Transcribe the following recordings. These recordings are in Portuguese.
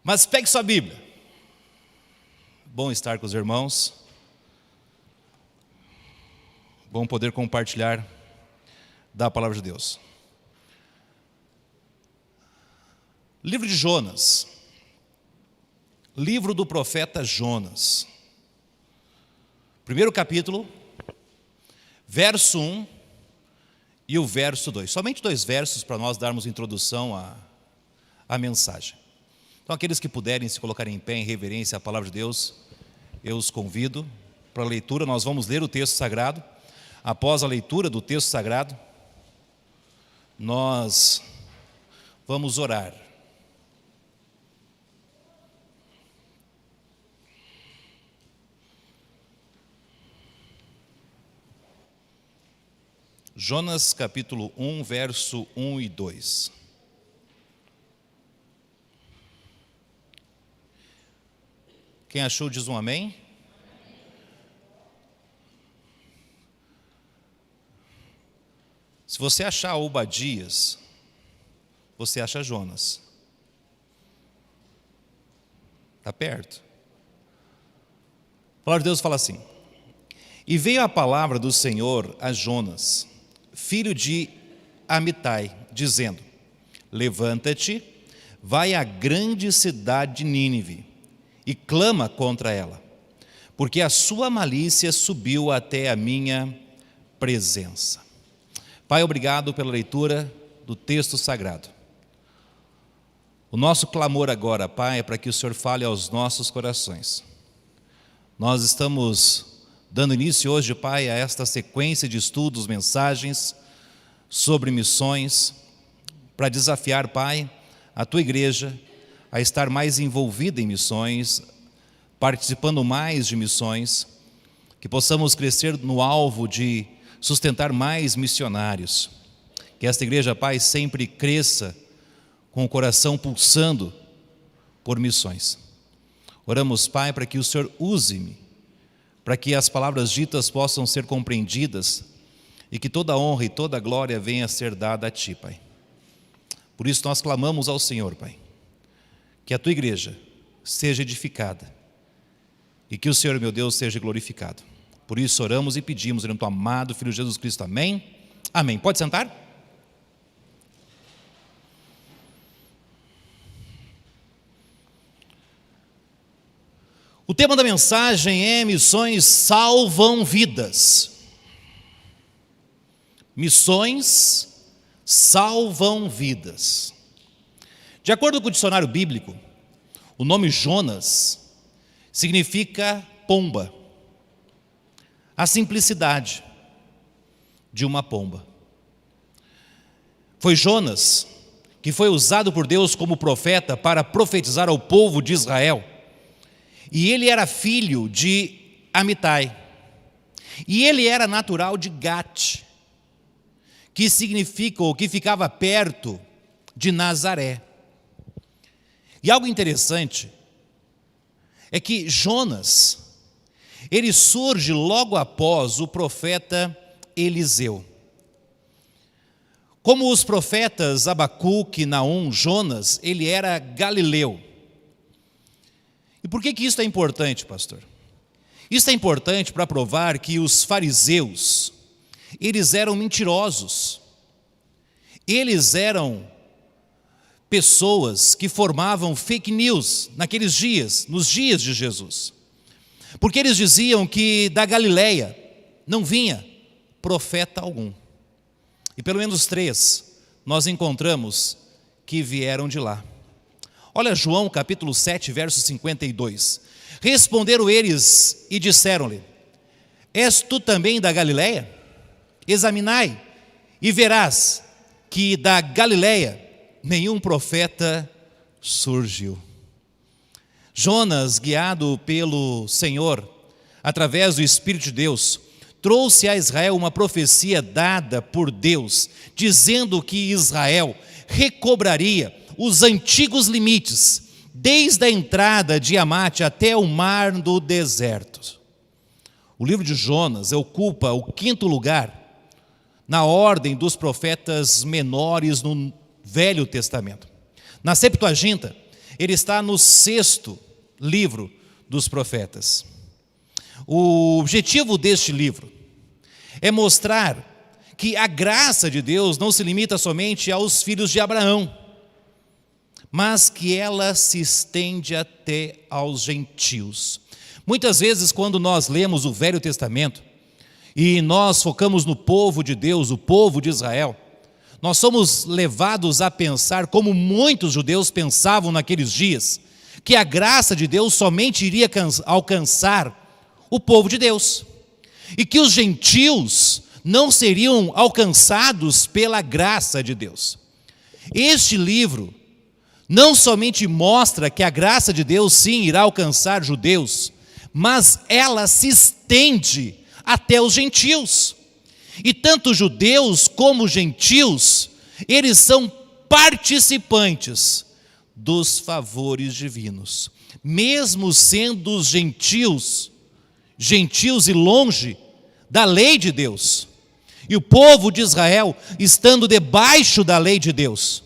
Mas pegue sua Bíblia. Bom estar com os irmãos. Bom poder compartilhar da palavra de Deus. Livro de Jonas. Livro do profeta Jonas. Primeiro capítulo, verso 1 e o verso 2. Somente 2 versos para nós darmos introdução à mensagem. Então, aqueles que puderem se colocarem em pé em reverência à palavra de Deus, eu os convido para a leitura. Nós vamos ler o texto sagrado. Após a leitura do texto sagrado, nós vamos orar. Jonas capítulo 1, verso 1 e 2. Quem achou diz um amém. Se você achar Obadias, você acha Jonas. Está perto. A palavra de Deus fala assim: E veio a palavra do Senhor a Jonas, filho de Amitai, dizendo: Levanta-te, vai à grande cidade de Nínive e clama contra ela, porque a sua malícia subiu até a minha presença. Pai, obrigado pela leitura do texto sagrado. O nosso clamor agora, Pai, é para que o Senhor fale aos nossos corações. Nós estamos dando início hoje, Pai, a esta sequência de estudos, mensagens sobre missões, para desafiar, Pai, a Tua igreja a estar mais envolvida em missões, participando mais de missões, que possamos crescer no alvo de sustentar mais missionários, que esta igreja, Pai, sempre cresça com o coração pulsando por missões. Oramos, Pai, para que o Senhor use-me, para que as palavras ditas possam ser compreendidas e que toda a honra e toda a glória venha a ser dada a Ti, Pai. Por isso nós clamamos ao Senhor, Pai, que a Tua igreja seja edificada e que o Senhor, meu Deus, seja glorificado. Por isso oramos e pedimos em nome do Teu amado Filho Jesus Cristo. Amém? Amém. Pode sentar? O tema da mensagem é: missões salvam vidas. Missões salvam vidas. De acordo com o dicionário bíblico, o nome Jonas significa pomba. A simplicidade de uma pomba. Foi Jonas que foi usado por Deus como profeta para profetizar ao povo de Israel. E ele era filho de Amitai. E ele era natural de Gate, que significa, ou que ficava perto de Nazaré. E algo interessante é que Jonas, ele surge logo após o profeta Eliseu. Como os profetas Abacuque, Naum, Jonas, ele era galileu. E por que isso é importante, pastor? Isso é importante para provar que os fariseus, eles eram mentirosos. Eles eram pessoas que formavam fake news naqueles dias, nos dias de Jesus. Porque eles diziam que da Galileia não vinha profeta algum. E pelo menos 3 nós encontramos que vieram de lá. Olha João capítulo 7, verso 52. Responderam eles e disseram-lhe: És tu também da Galileia? Examinai e verás que da Galileia nenhum profeta surgiu. Jonas, guiado pelo Senhor, através do Espírito de Deus, trouxe a Israel uma profecia dada por Deus, dizendo que Israel recobraria os antigos limites, desde a entrada de Amate até o mar do deserto. O livro de Jonas ocupa o 5º lugar na ordem dos profetas menores no Velho Testamento. Na Septuaginta, ele está no 6º livro dos profetas. O objetivo deste livro é mostrar que a graça de Deus não se limita somente aos filhos de Abraão, mas que ela se estende até aos gentios. Muitas vezes, quando nós lemos o Velho Testamento e nós focamos no povo de Deus, o povo de Israel, nós somos levados a pensar, como muitos judeus pensavam naqueles dias, que a graça de Deus somente iria alcançar o povo de Deus, e que os gentios não seriam alcançados pela graça de Deus. Este livro não somente mostra que a graça de Deus sim irá alcançar judeus, mas ela se estende até os gentios. E tanto judeus como gentios, eles são participantes dos favores divinos. Mesmo sendo os gentios e longe da lei de Deus, e o povo de Israel estando debaixo da lei de Deus,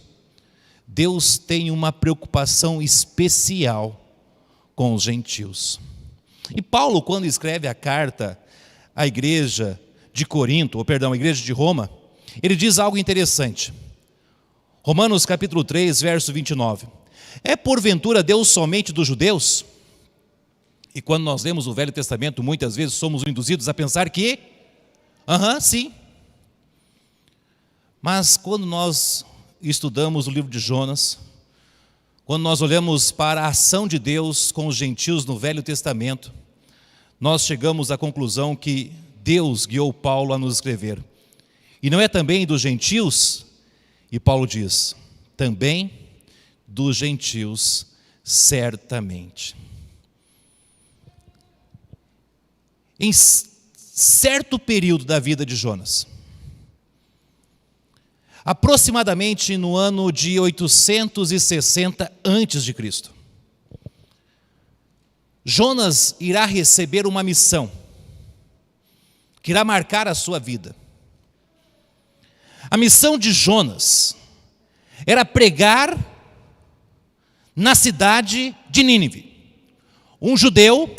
Deus tem uma preocupação especial com os gentios. E Paulo, quando escreve a carta à igreja de Corinto, à igreja de Roma, ele diz algo interessante. Romanos capítulo 3, verso 29. É porventura Deus somente dos judeus? E quando nós lemos o Velho Testamento, muitas vezes somos induzidos a pensar que, sim. Mas quando nós estudamos o livro de Jonas, quando nós olhamos para a ação de Deus com os gentios no Velho Testamento, nós chegamos à conclusão que Deus guiou Paulo a nos escrever. E não é também dos gentios? E Paulo diz, também dos gentios, certamente. Em certo período da vida de Jonas, aproximadamente no ano de 860 a.C., Jonas irá receber uma missão que irá marcar a sua vida. A missão de Jonas era pregar na cidade de Nínive, um judeu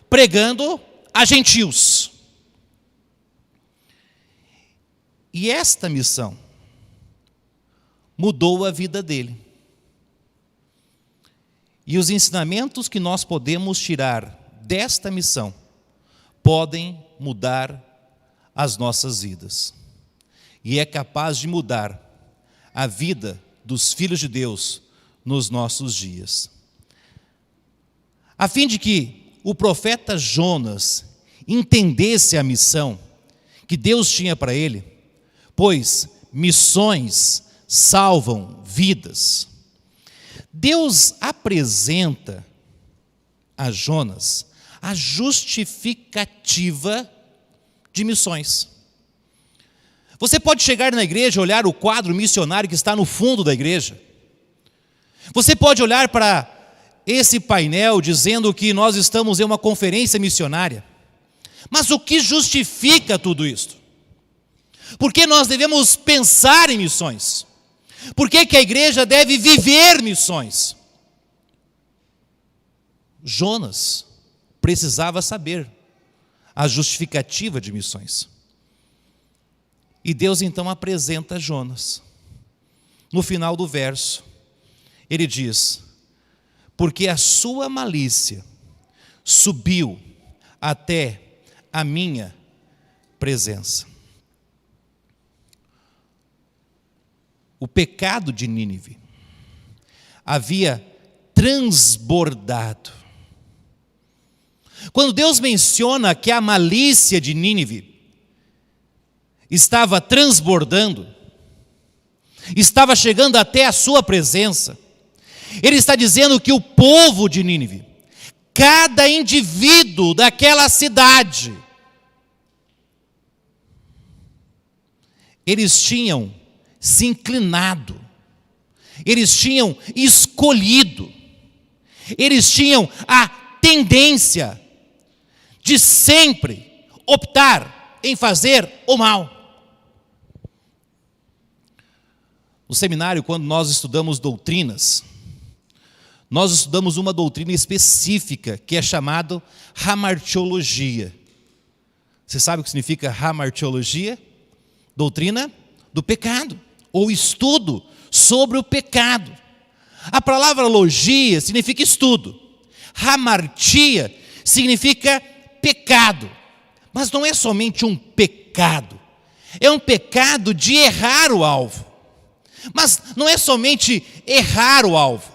pregando a gentios. E esta missão mudou a vida dele. E os ensinamentos que nós podemos tirar desta missão podem mudar as nossas vidas. E é capaz de mudar a vida dos filhos de Deus nos nossos dias. A fim de que o profeta Jonas entendesse a missão que Deus tinha para ele, pois missões salvam vidas. Deus apresenta a Jonas a justificativa de missões. Você pode chegar na igreja e olhar o quadro missionário que está no fundo da igreja. Você pode olhar para esse painel dizendo que nós estamos em uma conferência missionária. Mas o que justifica tudo isto? Por que nós devemos pensar em missões? Por que a igreja deve viver missões? Jonas precisava saber a justificativa de missões. E Deus então apresenta Jonas. No final do verso, ele diz: porque a sua malícia subiu até a minha presença. O pecado de Nínive havia transbordado. Quando Deus menciona que a malícia de Nínive estava transbordando, estava chegando até a sua presença, Ele está dizendo que o povo de Nínive, cada indivíduo daquela cidade, eles tinham se inclinado, eles tinham escolhido, eles tinham a tendência de sempre optar em fazer o mal. No seminário, quando nós estudamos doutrinas, nós estudamos uma doutrina específica que é chamada hamartiologia. Você sabe o que significa hamartiologia? Doutrina do pecado, ou estudo sobre o pecado. A palavra logia significa estudo. Hamartia significa pecado. Mas não é somente um pecado. É um pecado de errar o alvo. Mas não é somente errar o alvo.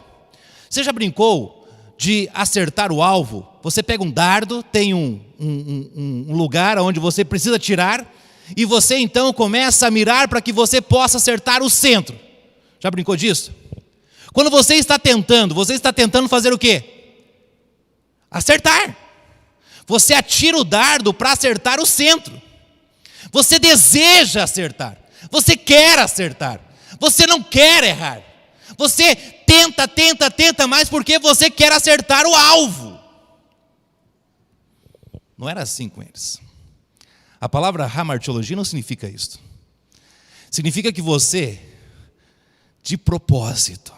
Você já brincou de acertar o alvo? Você pega um dardo, tem um lugar onde você precisa tirar, e você então começa a mirar para que você possa acertar o centro. Já brincou disso? Quando você está tentando fazer o quê? Acertar. Você atira o dardo para acertar o centro. Você deseja acertar. Você quer acertar. Você não quer errar. Você tenta mais porque você quer acertar o alvo. Não era assim com eles. A palavra hamartiologia não significa isso. Significa que você, de propósito,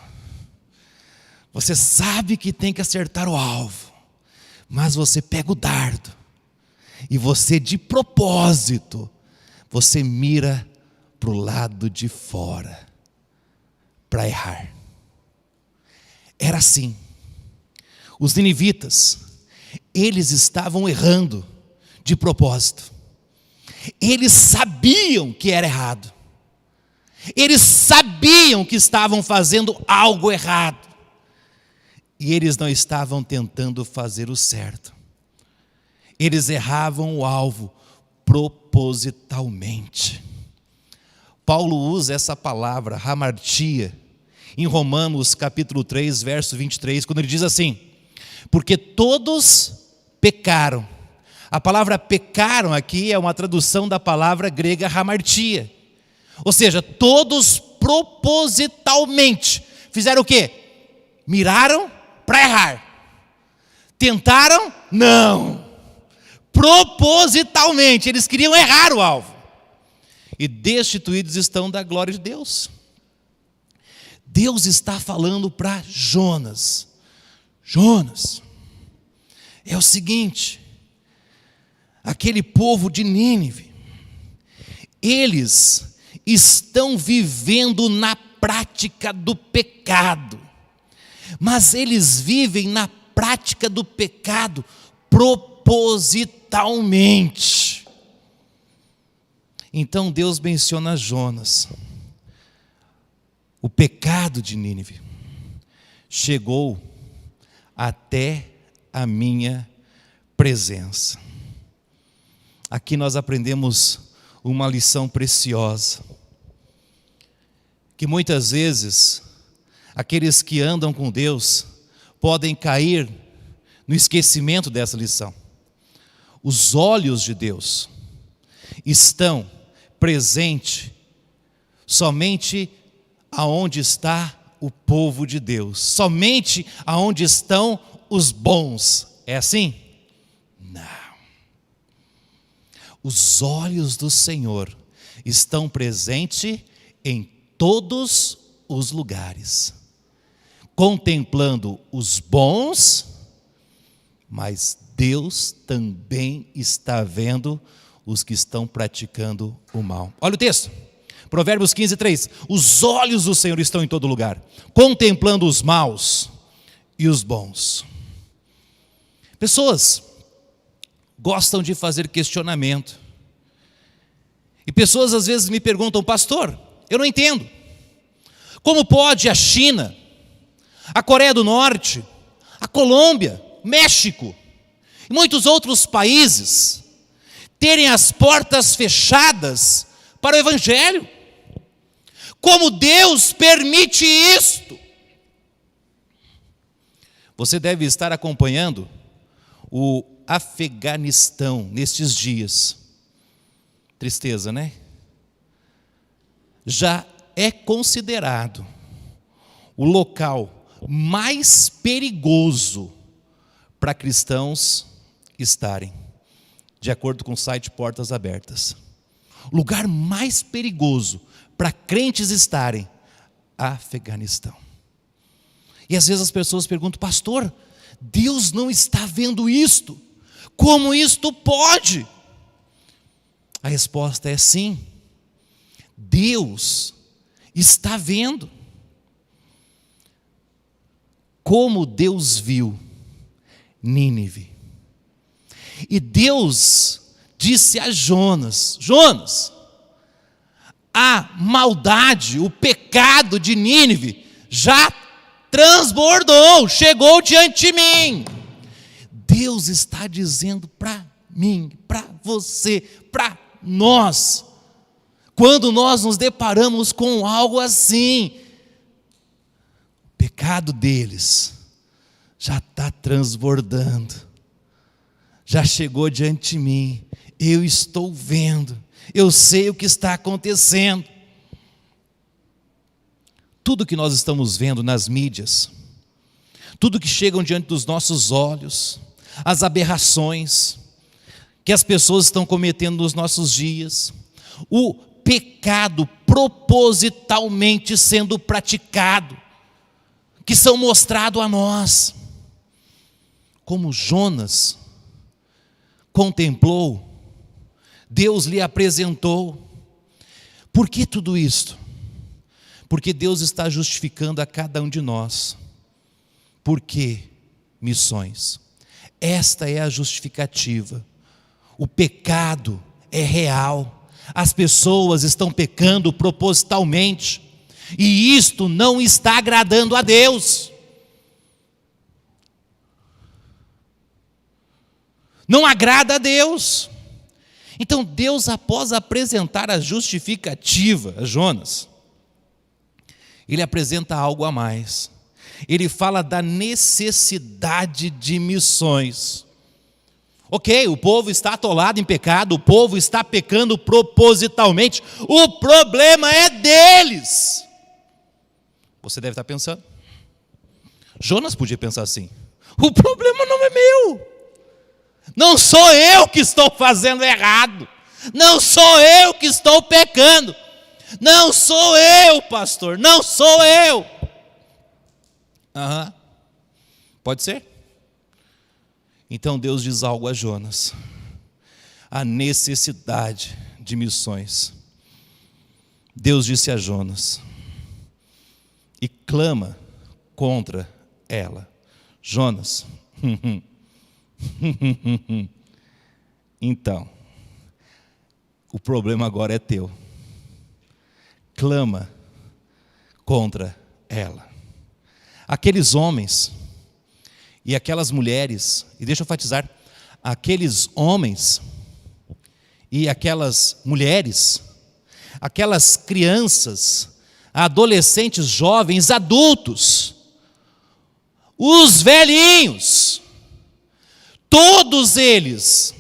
você sabe que tem que acertar o alvo, mas você pega o dardo e você, de propósito, você mira para o lado de fora para errar. Era assim. Os ninivitas, eles estavam errando de propósito. Eles sabiam que era errado. Eles sabiam que estavam fazendo algo errado. E eles não estavam tentando fazer o certo. Eles erravam o alvo propositalmente. Paulo usa essa palavra, hamartia, em Romanos capítulo 3, verso 23, quando ele diz assim: porque todos pecaram. A palavra pecaram aqui é uma tradução da palavra grega hamartia. Ou seja, todos propositalmente fizeram o quê? Miraram para errar. Tentaram? Não. Propositalmente, eles queriam errar o alvo. E destituídos estão da glória de Deus. Deus está falando para Jonas. Jonas, é o seguinte, aquele povo de Nínive, eles estão vivendo na prática do pecado, mas eles vivem na prática do pecado propositalmente. Então Deus menciona Jonas. O pecado de Nínive chegou até a minha presença. Aqui nós aprendemos uma lição preciosa, que muitas vezes aqueles que andam com Deus podem cair no esquecimento dessa lição. Os olhos de Deus estão presentes somente aonde está o povo de Deus, somente aonde estão os bons. É assim? Não. Os olhos do Senhor estão presentes em todos os lugares, contemplando os bons, mas Deus também está vendo os que estão praticando o mal. Olha o texto, Provérbios 15, 3. Os olhos do Senhor estão em todo lugar, contemplando os maus e os bons. Pessoas gostam de fazer questionamento. E pessoas às vezes me perguntam: pastor, eu não entendo. Como pode a China, a Coreia do Norte, a Colômbia, México e muitos outros países terem as portas fechadas para o Evangelho? Como Deus permite isto? Você deve estar acompanhando o Afeganistão nestes dias. Tristeza, né? Já é considerado o local mais perigoso para cristãos estarem, de acordo com o site Portas Abertas. O lugar mais perigoso para crentes estarem, Afeganistão. E às vezes as pessoas perguntam: pastor, Deus não está vendo isto? Como isto pode? A resposta é sim. Deus está vendo. Como Deus viu Nínive. E Deus disse a Jonas: Jonas, a maldade, o pecado de Nínive já transbordou, chegou diante de mim. Deus está dizendo para mim, para você, para nós, quando nós nos deparamos com algo assim, o pecado deles já está transbordando, já chegou diante de mim, eu estou vendo, eu sei o que está acontecendo. Tudo que nós estamos vendo nas mídias, tudo que chega diante dos nossos olhos, as aberrações que as pessoas estão cometendo nos nossos dias, o pecado propositalmente sendo praticado, que são mostrados a nós, como Jonas contemplou, Deus lhe apresentou. Por que tudo isto? Porque Deus está justificando a cada um de nós. Por que missões? Esta é a justificativa. O pecado é real. As pessoas estão pecando propositalmente. E isto não está agradando a Deus. Não agrada a Deus. Então Deus, após apresentar a justificativa a Jonas, Ele apresenta algo a mais. Ele fala da necessidade de missões. Ok, o povo está atolado em pecado, o povo está pecando propositalmente, o problema é deles. Você deve estar pensando, Jonas podia pensar assim: o problema não é meu, não sou eu que estou fazendo errado, não sou eu que estou pecando, não sou eu, pastor, não sou eu. Pode ser? Então Deus diz algo a Jonas: a necessidade de missões. Deus disse a Jonas: e clama contra ela. Jonas, então, o problema agora é teu. Clama contra ela. Aqueles homens e aquelas mulheres, e deixa eu enfatizar, aqueles homens e aquelas mulheres, aquelas crianças, adolescentes, jovens, adultos, os velhinhos, todos eles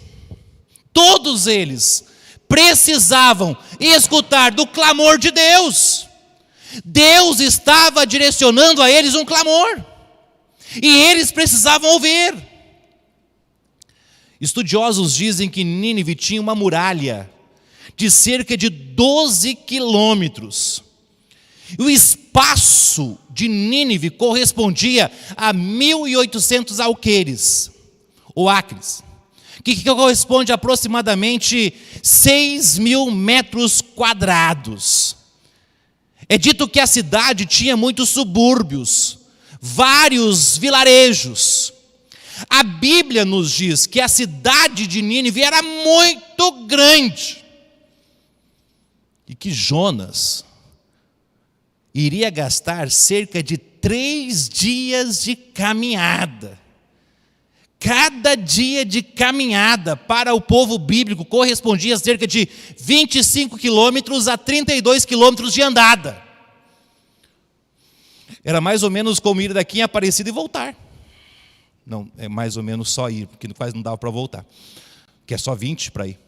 precisavam escutar do clamor de Deus. Deus estava direcionando a eles um clamor, e eles precisavam ouvir. Estudiosos dizem que Nínive tinha uma muralha de cerca de 12 quilômetros. O espaço de Nínive correspondia a 1.800 alqueires, ou acres, que corresponde a aproximadamente 6.000 metros quadrados. É dito que a cidade tinha muitos subúrbios, vários vilarejos. A Bíblia nos diz que a cidade de Nínive era muito grande e que Jonas iria gastar cerca de 3 dias de caminhada. Cada dia de caminhada para o povo bíblico correspondia a cerca de 25 quilômetros a 32 quilômetros de andada. Era mais ou menos como ir daqui em Aparecida e voltar. Não, é mais ou menos só ir, porque quase não dava para voltar, que é só 20 para ir.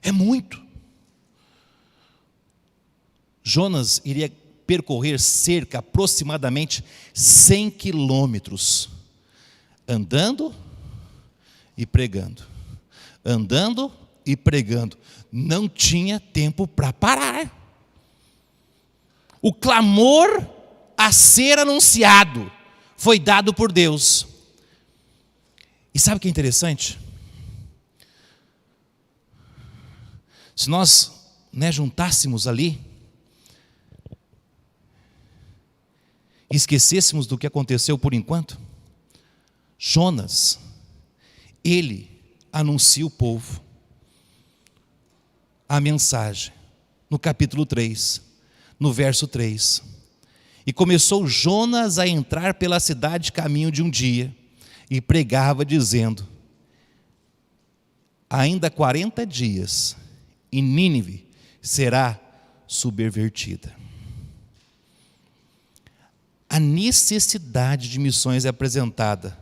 É muito. Jonas iria percorrer cerca, aproximadamente 100 quilômetros, andando e pregando, andando e pregando. Não tinha tempo para parar. O clamor a ser anunciado foi dado por Deus. E sabe o que é interessante? Se nós juntássemos ali, esquecêssemos do que aconteceu por enquanto, Jonas, ele anuncia o povo a mensagem, no capítulo 3, no verso 3. E começou Jonas a entrar pela cidade caminho de um dia, e pregava dizendo: ainda 40 dias, e Nínive será subvertida. A necessidade de missões é apresentada,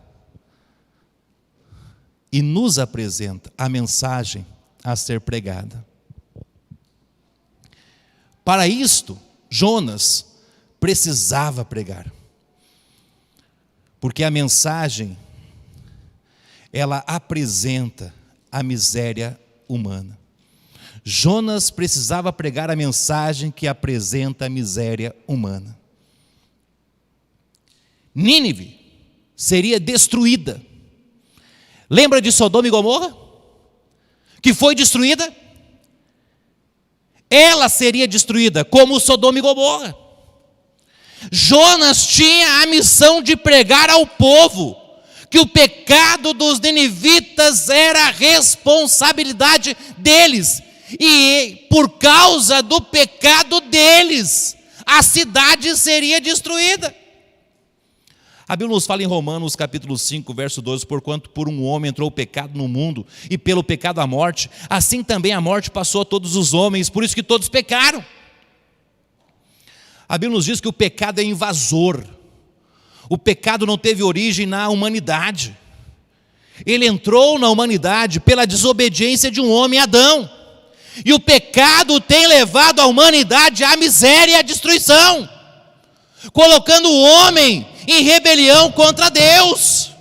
e nos apresenta a mensagem a ser pregada. Para isto, Jonas precisava pregar, porque a mensagem, ela apresenta a miséria humana. Jonas precisava pregar a mensagem que apresenta a miséria humana. Nínive seria destruída. Lembra de Sodoma e Gomorra? Que foi destruída? Ela seria destruída como Sodoma e Gomorra. Jonas tinha a missão de pregar ao povo que o pecado dos ninivitas era responsabilidade deles, e por causa do pecado deles, a cidade seria destruída. A Bíblia nos fala em Romanos capítulo 5, verso 12, porquanto por um homem entrou o pecado no mundo, e pelo pecado a morte, assim também a morte passou a todos os homens, por isso que todos pecaram. A Bíblia nos diz que o pecado é invasor. O pecado não teve origem na humanidade. Ele entrou na humanidade pela desobediência de um homem, Adão. E o pecado tem levado a humanidade à miséria e à destruição, colocando o homem em rebelião contra Deus.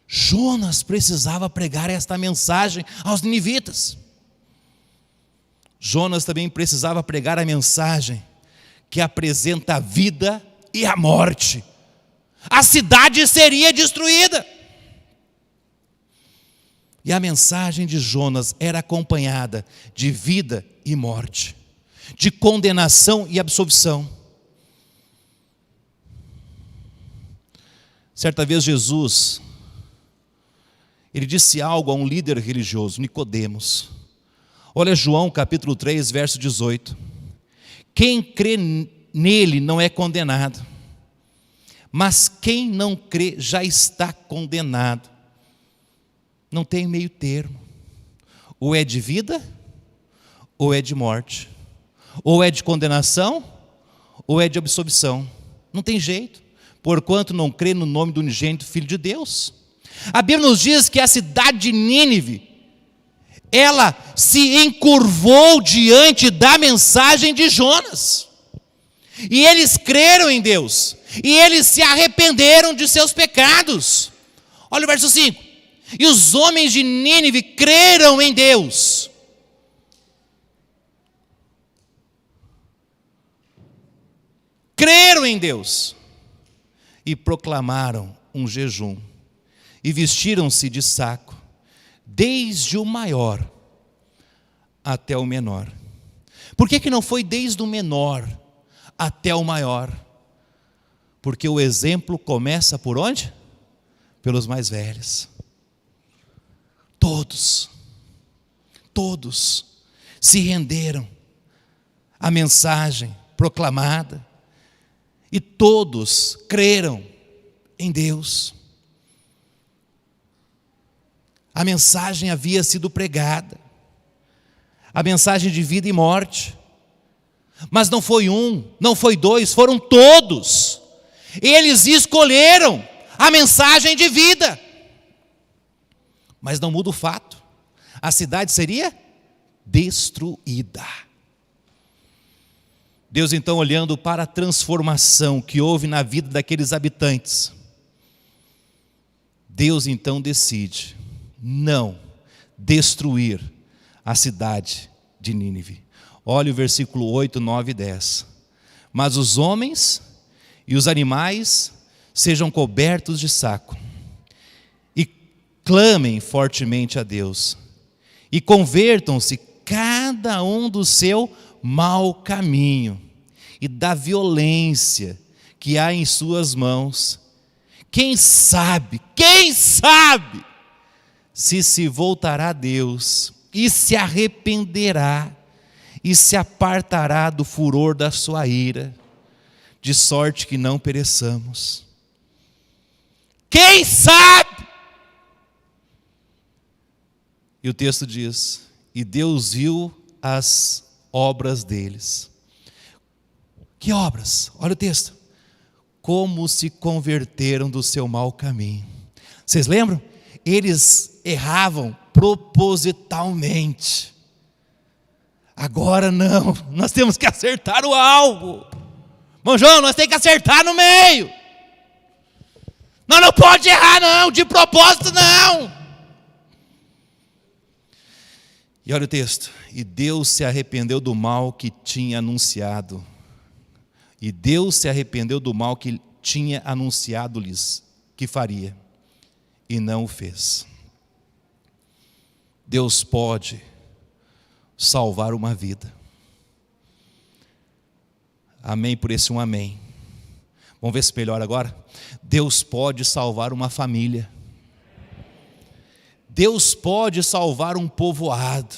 Jonas precisava pregar esta mensagem aos ninivitas. Jonas também precisava pregar a mensagem que apresenta a vida e a morte. A cidade seria destruída. E a mensagem de Jonas era acompanhada de vida e morte, de condenação e absolvição. Certa vez Jesus, ele disse algo a um líder religioso, Nicodemos. Olha João capítulo 3, verso 18. Quem crê nele não é condenado, mas quem não crê já está condenado. Não tem meio termo. Ou é de vida, ou é de morte. Ou é de condenação, ou é de absolvição. Não tem jeito, porquanto não crê no nome do unigênito Filho de Deus. A Bíblia nos diz que a cidade de Nínive, ela se encurvou diante da mensagem de Jonas. E eles creram em Deus. E eles se arrependeram de seus pecados. Olha o verso 5. E os homens de Nínive creram em Deus. Creram em Deus. E proclamaram um jejum. E vestiram-se de saco, desde o maior até o menor. Por que não foi desde o menor até o maior? Porque o exemplo começa por onde? Pelos mais velhos. Todos se renderam à mensagem proclamada, e todos creram em Deus. A mensagem havia sido pregada, a mensagem de vida e morte, mas não foi um, não foi dois, foram todos. Eles escolheram a mensagem de vida. Mas não muda o fato, a cidade seria destruída. Deus então, olhando para a transformação que houve na vida daqueles habitantes, Deus então decide não destruir a cidade de Nínive. Olha o versículo 8, 9 e 10. mas os homens e os animais sejam cobertos de saco, e clamem fortemente a Deus, e convertam-se cada um do seu mau caminho e da violência que há em suas mãos. Quem sabe, se voltará a Deus e se arrependerá e se apartará do furor da sua ira, de sorte que não pereçamos. Quem sabe? E o texto diz: e Deus viu as obras deles. Que obras? Olha o texto. Como se converteram do seu mau caminho. Vocês lembram? Eles erravam propositalmente. Agora não, nós temos que acertar o alvo. Irmão João, nós temos que acertar no meio. Nós não pode errar não, de propósito não. E olha o texto. E Deus se arrependeu do mal que tinha anunciado. E Deus se arrependeu do mal que tinha anunciado-lhes que faria, e não o fez. Deus pode salvar uma vida. Amém por esse um amém. Vamos ver se melhora agora? Deus pode salvar uma família. Deus pode salvar um povoado.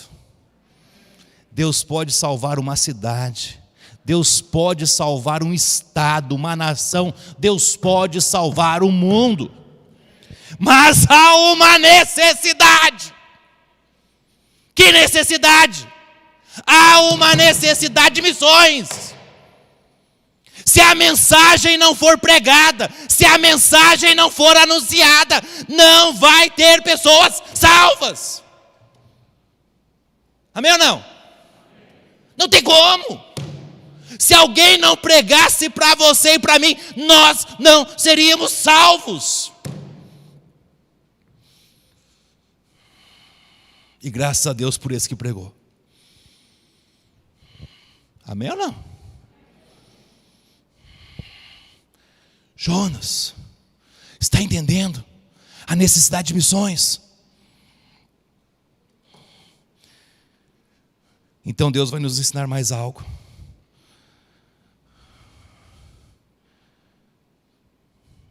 Deus pode salvar uma cidade. Deus pode salvar um estado, uma nação. Deus pode salvar o mundo. Mas há uma necessidade. Que necessidade? Há uma necessidade de missões. Se a mensagem não for pregada, se a mensagem não for anunciada, não vai ter pessoas salvas. Amém ou não? Não tem como. Se alguém não pregasse para você e para mim, nós não seríamos salvos. E graças a Deus por esse que pregou. Amém ou não? Jonas, está entendendo a necessidade de missões? Então Deus vai nos ensinar mais algo.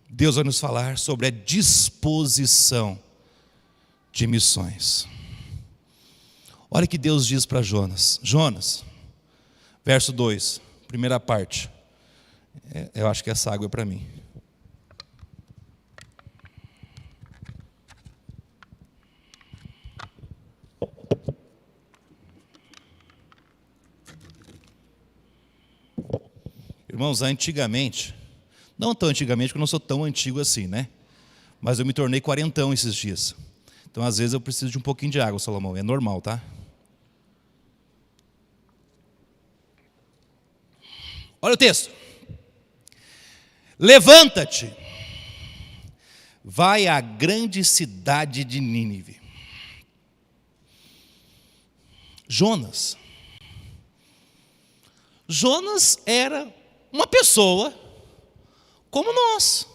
Deus vai nos falar sobre a disposição de missões. Olha o que Deus diz para Jonas. Jonas, verso 2, primeira parte. Eu acho que essa água é para mim. Irmãos, antigamente, não tão antigamente, porque eu não sou tão antigo assim, né? Mas eu me tornei quarentão esses dias. Então, às vezes, eu preciso de um pouquinho de água, Salomão. É normal, tá? Olha o texto. Levanta-te, vai à grande cidade de Nínive. Jonas era uma pessoa como nós.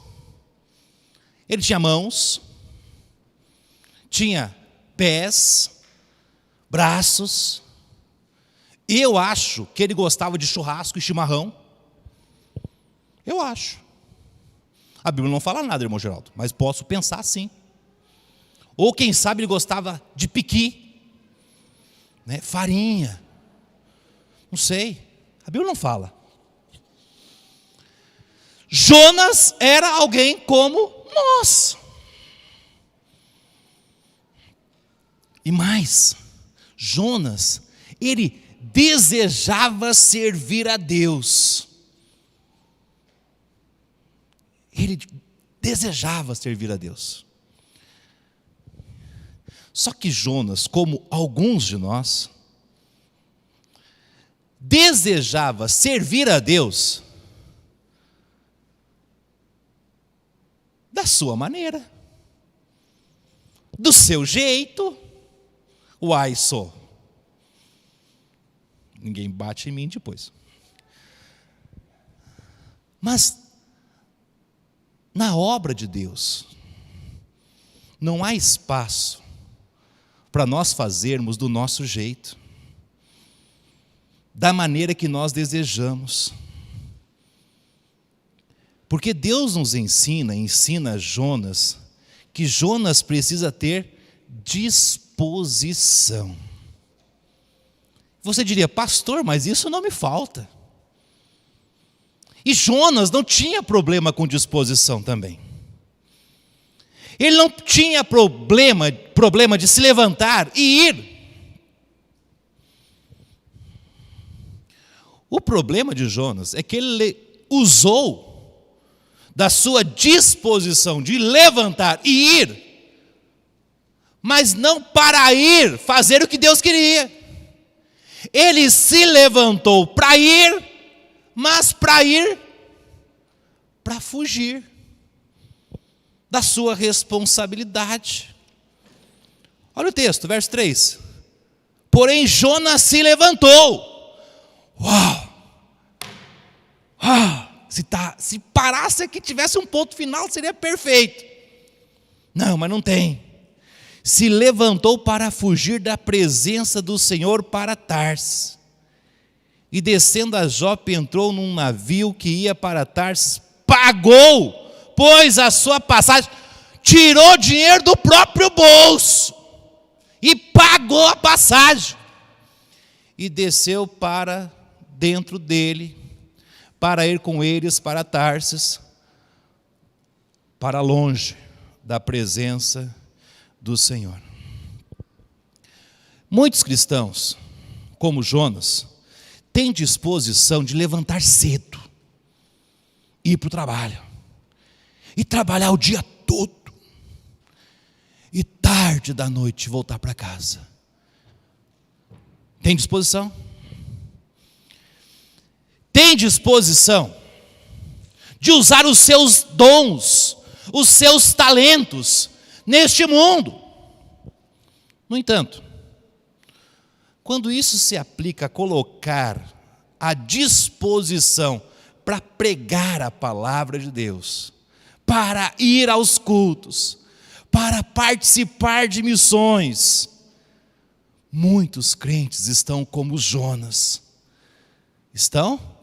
Ele tinha mãos, tinha pés, braços. Eu acho que ele gostava de churrasco e chimarrão. Eu acho. A Bíblia não fala nada, irmão Geraldo, mas posso pensar assim. Ou quem sabe ele gostava de piqui, né? Farinha. Não sei. A Bíblia não fala. Jonas era alguém como nós. E mais, Jonas, ele desejava servir a Deus. Ele desejava servir a Deus. Só que Jonas, como alguns de nós, desejava servir a Deus da sua maneira, do seu jeito. Uai, só. Ninguém bate em mim depois. Mas na obra de Deus não há espaço para nós fazermos do nosso jeito, da maneira que nós desejamos. Porque Deus nos ensina Jonas, que Jonas precisa ter disposição. Você diria, pastor, mas isso não me falta. E Jonas não tinha problema com disposição também. Ele não tinha problema de se levantar e ir. O problema de Jonas é que ele usou da sua disposição de levantar e ir, mas não para ir fazer o que Deus queria. Ele se levantou para ir, mas para fugir da sua responsabilidade. Olha o texto, verso 3. Porém Jonas se levantou. Uau! Se parasse aqui, tivesse um ponto final, seria perfeito. Não, mas não tem. Se levantou para fugir da presença do Senhor para Tarsis. E descendo a Jope, entrou num navio que ia para Tarsis, pagou, pois a sua passagem, tirou dinheiro do próprio bolso e pagou a passagem. E desceu para dentro dele, para ir com eles para Tarsis, para longe da presença do Senhor. Muitos cristãos, como Jonas, têm disposição de levantar cedo, ir para o trabalho, e trabalhar o dia todo, e tarde da noite voltar para casa. Tem disposição? Tem disposição de usar os seus dons, os seus talentos neste mundo. No entanto, quando isso se aplica a colocar à disposição para pregar a palavra de Deus, para ir aos cultos, para participar de missões, muitos crentes estão como Jonas, estão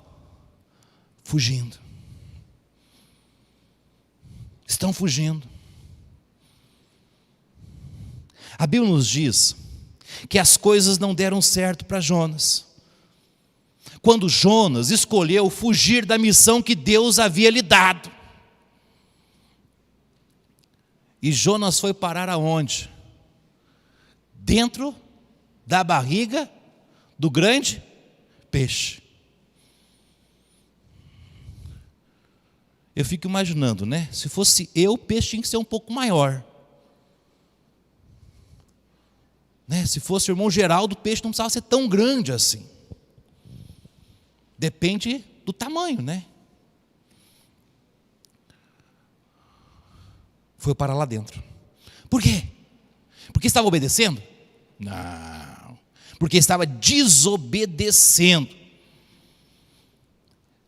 fugindo. Estão fugindo. A Bíblia nos diz que as coisas não deram certo para Jonas. Quando Jonas escolheu fugir da missão que Deus havia lhe dado. E Jonas foi parar aonde? Dentro da barriga do grande peixe. Eu fico imaginando, né? Se fosse eu, o peixe tinha que ser um pouco maior. Né? Se fosse o irmão Geraldo, o peixe não precisava ser tão grande assim. Depende do tamanho, né? Foi para lá dentro. Por quê? Porque estava obedecendo? Não. Porque estava desobedecendo.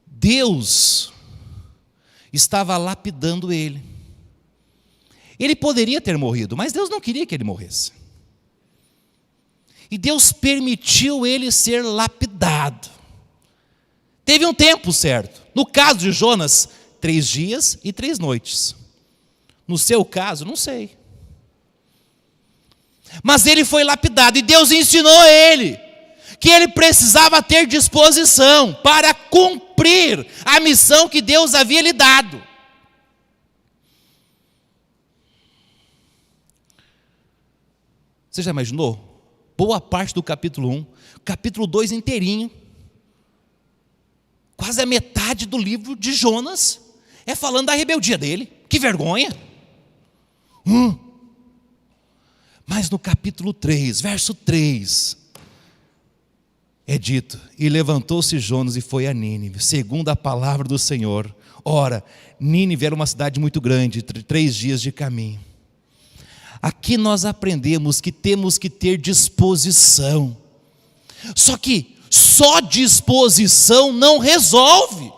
Deus estava lapidando ele. Ele poderia ter morrido, mas Deus não queria que ele morresse. E Deus permitiu ele ser lapidado. Teve um tempo certo. No caso de Jonas, 3 dias e 3 noites. No seu caso, não sei. Mas ele foi lapidado e Deus ensinou a ele que ele precisava ter disposição para cumprir a missão que Deus havia lhe dado. Você já imaginou? Boa parte do capítulo 1, capítulo 2 inteirinho, quase a metade do livro de Jonas é falando da rebeldia dele. Que vergonha! Mas no capítulo 3, verso 3, é dito: e levantou-se Jonas e foi a Nínive, segundo a palavra do Senhor. Ora, Nínive era uma cidade muito grande, 3 dias de caminho. Aqui nós aprendemos que temos que ter disposição. Só que só disposição não resolve.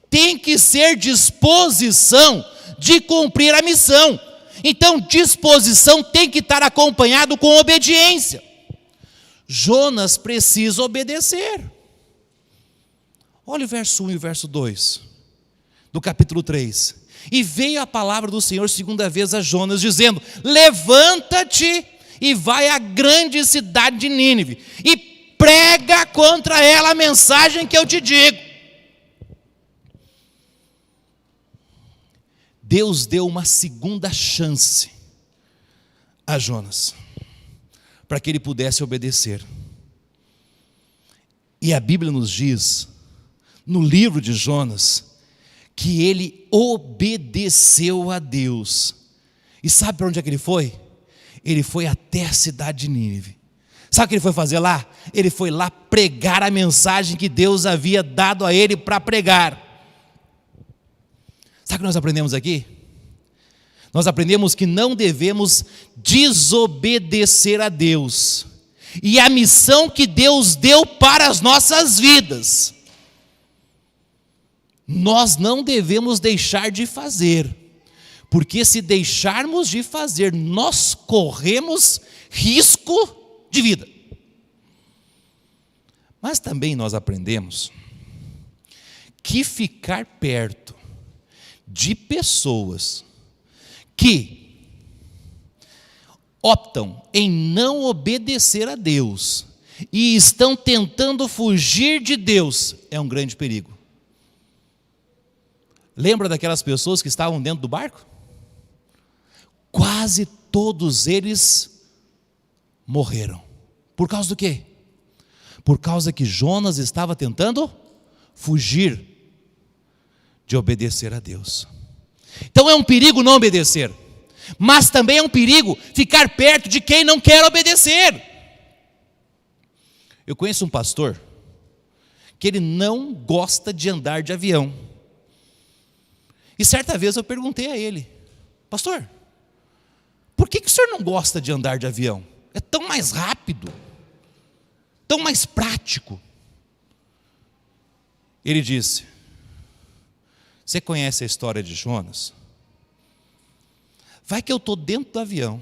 Tem que ser disposição de cumprir a missão. Então, disposição tem que estar acompanhado com obediência. Jonas precisa obedecer. Olha o verso 1 e o verso 2 do capítulo 3. E veio a palavra do Senhor segunda vez a Jonas, dizendo: levanta-te e vai à grande cidade de Nínive, e prega contra ela a mensagem que eu te digo. Deus deu uma segunda chance a Jonas, para que ele pudesse obedecer. E a Bíblia nos diz, no livro de Jonas, que ele obedeceu a Deus. E sabe para onde é que ele foi? Ele foi até a cidade de Nínive. Sabe o que ele foi fazer lá? Ele foi lá pregar a mensagem que Deus havia dado a ele para pregar. Sabe o que nós aprendemos aqui? Nós aprendemos que não devemos desobedecer a Deus e a missão que Deus deu para as nossas vidas. Nós não devemos deixar de fazer, porque se deixarmos de fazer, nós corremos risco de vida. Mas também nós aprendemos que ficar perto de pessoas que optam em não obedecer a Deus e estão tentando fugir de Deus é um grande perigo. Lembra daquelas pessoas que estavam dentro do barco? Quase todos eles morreram. Por causa do quê? Por causa que Jonas estava tentando fugir de obedecer a Deus. Então é um perigo não obedecer, mas também é um perigo ficar perto de quem não quer obedecer. Eu conheço um pastor que ele não gosta de andar de avião. E certa vez eu perguntei a ele: pastor, por que o senhor não gosta de andar de avião? É tão mais rápido, tão mais prático. Ele disse: você conhece a história de Jonas? Vai que eu estou dentro do avião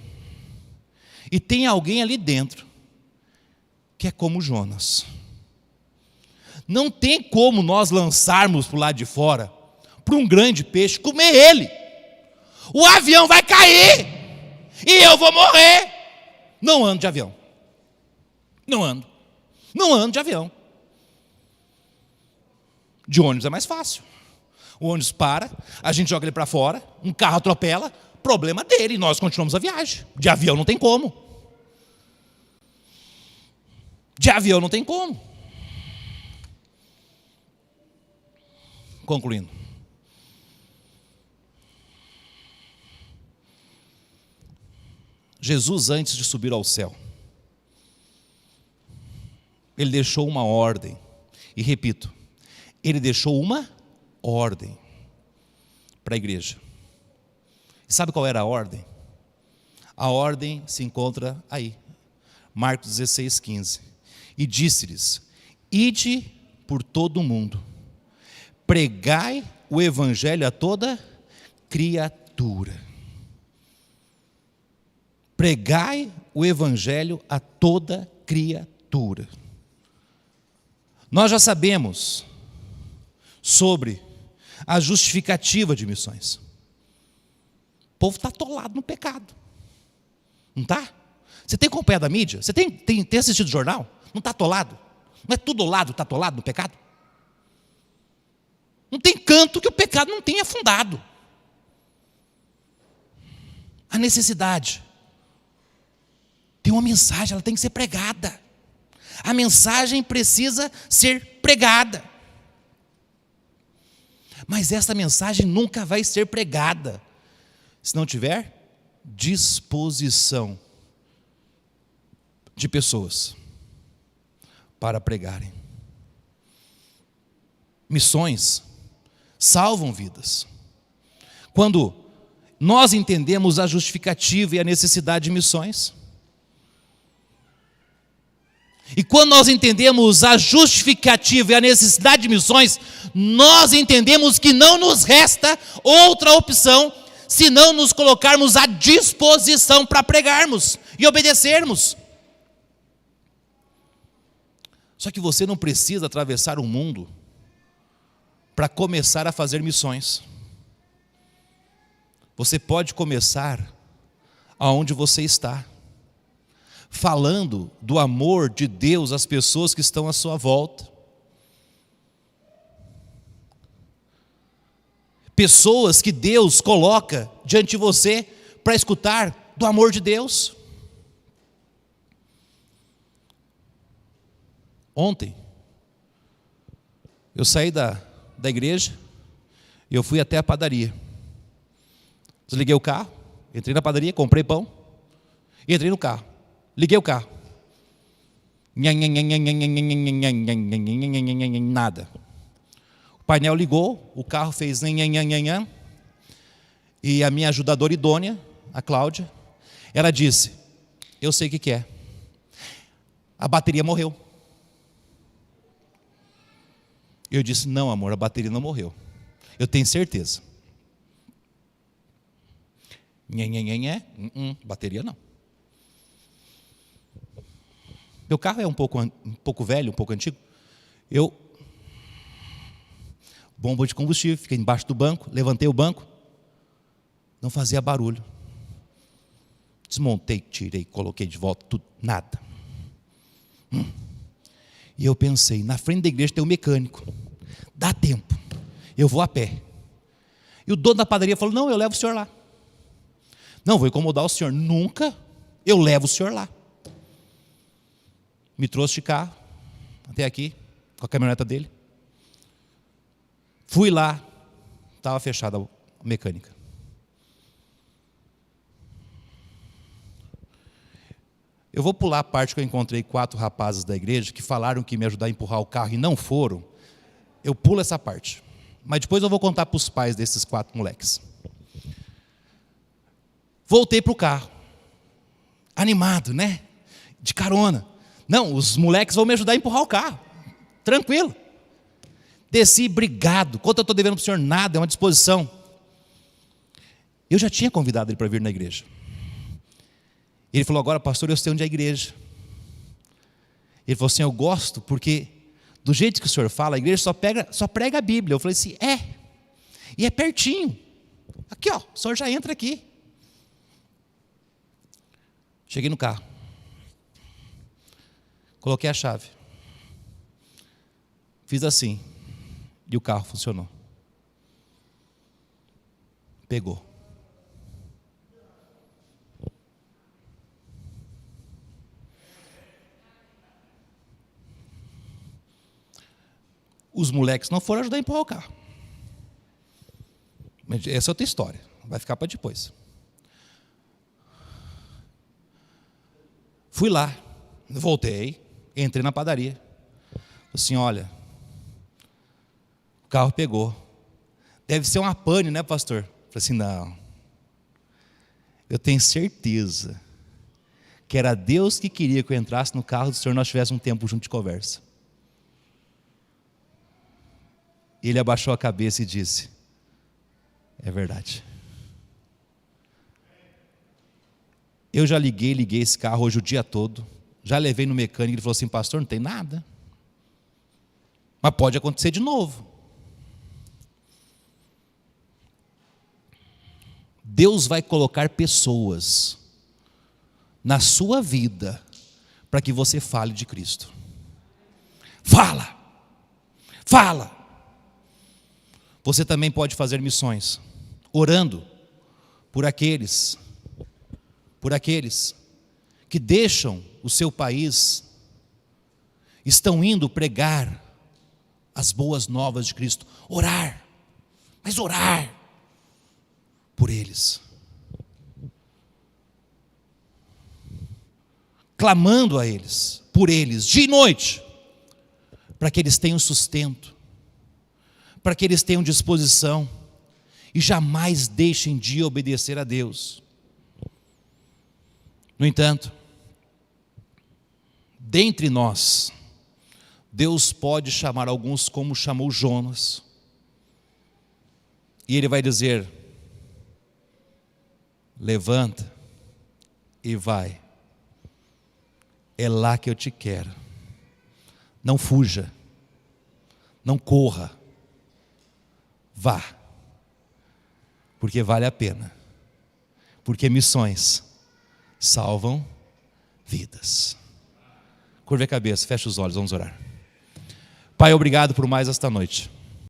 e tem alguém ali dentro que é como Jonas. Não tem como nós lançarmos para o lado de fora, para um grande peixe, comer ele. O avião vai cair e eu vou morrer. Não ando de avião. Não ando de avião. De ônibus é mais fácil. O ônibus para, a gente joga ele para fora, um carro atropela, problema dele, nós continuamos a viagem. De avião não tem como. De avião não tem como. Concluindo. Jesus, antes de subir ao céu, ele deixou uma ordem. E repito, ele deixou uma ordem para a igreja. E sabe qual era a ordem? A ordem se encontra aí, Marcos 16:15. E disse-lhes: ide por todo o mundo, pregai o evangelho a toda criatura. Pregai o evangelho a toda criatura. Nós já sabemos sobre a justificativa de missões. O povo está atolado no pecado. Não está? Você tem acompanhado a mídia? Você tem assistido o jornal? Não está atolado? Não é tudo ao lado, está atolado no pecado? Não tem canto que o pecado não tenha afundado. A necessidade. Tem uma mensagem, ela tem que ser pregada. A mensagem precisa ser pregada. Mas essa mensagem nunca vai ser pregada se não tiver disposição de pessoas para pregarem. Missões salvam vidas. Quando nós entendemos a justificativa e a necessidade de missões, E quando nós entendemos a justificativa e a necessidade de missões, nós entendemos que não nos resta outra opção senão nos colocarmos à disposição para pregarmos e obedecermos. Só que você não precisa atravessar o mundo para começar a fazer missões. Você pode começar aonde você está, falando do amor de Deus às pessoas que estão à sua volta. Pessoas que Deus coloca diante de você para escutar do amor de Deus. Ontem, eu saí da igreja e eu fui até a padaria. Desliguei o carro, entrei na padaria, comprei pão e entrei no carro. Liguei o carro. Nada. O painel ligou, o carro fez e a minha ajudadora idônea, a Cláudia, ela disse: eu sei o que é. A bateria morreu. Eu disse: não, amor, a bateria não morreu. Eu tenho certeza. Bateria não. Meu carro é um pouco velho, um pouco antigo. Bomba de combustível, fiquei embaixo do banco, levantei o banco, não fazia barulho. Desmontei, tirei, coloquei de volta, tudo, nada. E eu pensei, na frente da igreja tem um mecânico, dá tempo, eu vou a pé. E o dono da padaria falou: não, eu levo o senhor lá. Não vou incomodar o senhor, nunca, eu levo o senhor lá. Me trouxe de carro, até aqui, com a caminhoneta dele. Fui lá, estava fechada a mecânica. Eu vou pular a parte que eu encontrei 4 rapazes da igreja que falaram que me ajudar a empurrar o carro e não foram. Eu pulo essa parte. Mas depois eu vou contar para os pais desses 4 moleques. Voltei para o carro. Animado, né? De carona. Não, os moleques vão me ajudar a empurrar o carro. Tranquilo. Desci, obrigado. Quanto eu estou devendo para o senhor? Nada, é uma disposição. Eu já tinha convidado ele para vir na igreja. Ele falou: agora, pastor, eu sei onde é a igreja. Ele falou assim: eu gosto porque do jeito que o senhor fala, a igreja só prega a Bíblia. Eu falei assim: é. E é pertinho. Aqui, ó, o senhor já entra aqui. Cheguei no carro. Coloquei a chave. Fiz assim. E o carro funcionou. Pegou. Os moleques não foram ajudar a empurrar o carro. Mas essa é outra história. Vai ficar para depois. Fui lá. Voltei. Entrei na padaria. Assim, olha, o carro pegou. Deve ser uma pane, né, pastor? Falei assim: não. Eu tenho certeza que era Deus que queria que eu entrasse no carro do senhor e nós tivéssemos um tempo junto de conversa. Ele abaixou a cabeça e disse: é verdade. Eu já liguei esse carro hoje o dia todo. Já levei no mecânico, ele falou assim: pastor, não tem nada. Mas pode acontecer de novo. Deus vai colocar pessoas na sua vida para que você fale de Cristo. Fala! Fala! Você também pode fazer missões, orando por aqueles que deixam o seu país, estão indo pregar as boas novas de Cristo. Orar, mas orar por eles. Clamando a eles, por eles, dia e noite, para que eles tenham sustento, para que eles tenham disposição e jamais deixem de obedecer a Deus. No entanto, dentre nós, Deus pode chamar alguns como chamou Jonas. E Ele vai dizer: levanta e vai. É lá que eu te quero. Não fuja, não corra, vá, porque vale a pena, porque missões salvam vidas. Curva a cabeça, fecha os olhos, vamos orar. Pai, obrigado por mais esta noite.